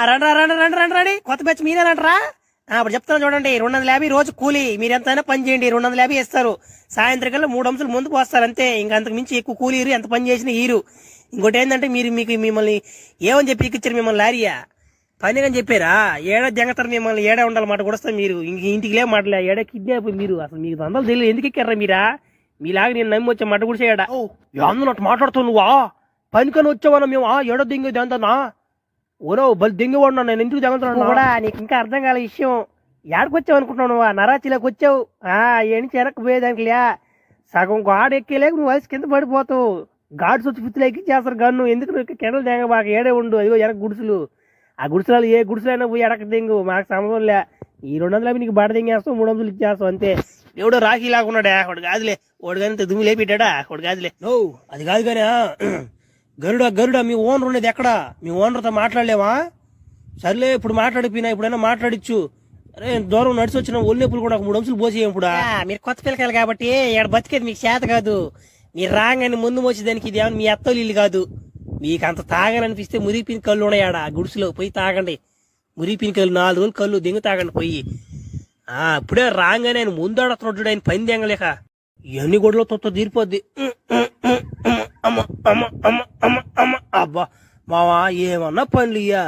రండి రండి రండి రండి రండి కొత్త బ్యాచ్ మీరేనంటారా? ఇప్పుడు చెప్తాను చూడండి, 250 రోజు కూలీ. మీరు ఎంతైనా పని చేయండి, 250 ఇస్తారు. సాయంత్రం కల్లా 3 అంశాలు ముందుకు వస్తారు అంతే. ఇంకా అంతకు మించి ఎక్కువ కూలీ ఎంత పని చేసినా ఈరు. ఇంకోటి ఏంటంటే మిమ్మల్ని ఏమని చెప్పి ఎక్కిచ్చారు? మిమ్మల్ని లారీయా పని అని చెప్పారా? ఏడా జంగతారు మిమ్మల్ని, ఏడా ఉండాలి మాట కూడా మీరు ఇంటికి లే మాటలే, ఏడా కిడ్నాప్. మీరు అసలు మీకు అందరూ తెలియదు, ఎందుకు ఎక్కారా మీరా? మీలాగా నేను నమ్మి వచ్చా మాట కూడా చేయడా? అందరూ అట్టు మాట్లాడుతావు నువ్వా? పనికని వచ్చావన్నా మేము ఏడో దింగేది అంతనా? ఓనో బలి దింగేవాడు నేను ఎందుకు జంగుతున్నాను కూడా నీకు ఇంకా అర్థం కాలే విషయం. ఏడకు వచ్చావు అనుకుంటున్నావు నువ్వు? నరాచిలోకి వచ్చావు. ఏడిచి వెనక్కి పోయేదానికి లే. సగం గాడు ఎక్కేలేక నువ్వు వయసు కింద పడిపోతావు. గాడ్స్ వచ్చి పుత్తులు ఎక్కిచ్చేస్తారు గన్ను. ఎందుకు నువ్వు కెండలు దింగ బాగా ఏడే ఉండు. అదిగో వెనక గుడుసులు, ఆ గుడిసెలు ఏ గుడిసెలైనా పోయి ఎడక దింగు, మాకు సంబంధం లే. ఈ 250 నీకు బడ దింగేస్తావు, 300 ఇచ్చేస్తావు అంతే. ఎవడో రాఖీ లాగున్నాడా? వాడు కాదులే, వాడు కానీ దుమ్ము లేపెట్టాడా? వాడు కాదులే. నో అది కాదు కానీ గరుడా మీ ఓనర్ ఉండేది ఎక్కడా? మీ ఓనర్తో మాట్లాడలేవా? సర్లే ఇప్పుడు మాట్లాడిపోయినా, ఇప్పుడైనా మాట్లాడిచ్చు. అరే దూరం నడిచి వచ్చిన ఒళ్ళెప్పులు కూడా 3 అంశాలు పోసేయం. ఇప్పుడు మీరు కొత్త పిల్లకాయలు కాబట్టి ఇక్కడ బతికేది మీకు చేత కాదు. మీరు రాగానే ముందు మోసేదానికి ఇది ఏమన్నా మీ అత్తలు ఇల్లు కాదు. మీకు అంత తాగాలనిపిస్తే మురిపిన కళ్ళు ఉన్నాయాడ గుడిసెలో పోయి తాగండి. మురిపిన కళ్ళు 4 రోజులు కళ్ళు దింగు తాగండి పోయి. ఇప్పుడే రాగానే ఆయన ముందాడుతున్నాడు, ఆయన పని దింగలేక ఇవన్నీ గొడవలో తొత్త తీరిపోద్ది. అమ్మ అమ్మ అమ్మ అమ్మ అమ్మ అబ్బా మావా ఏమన్నా పనులు ఇయ్యా.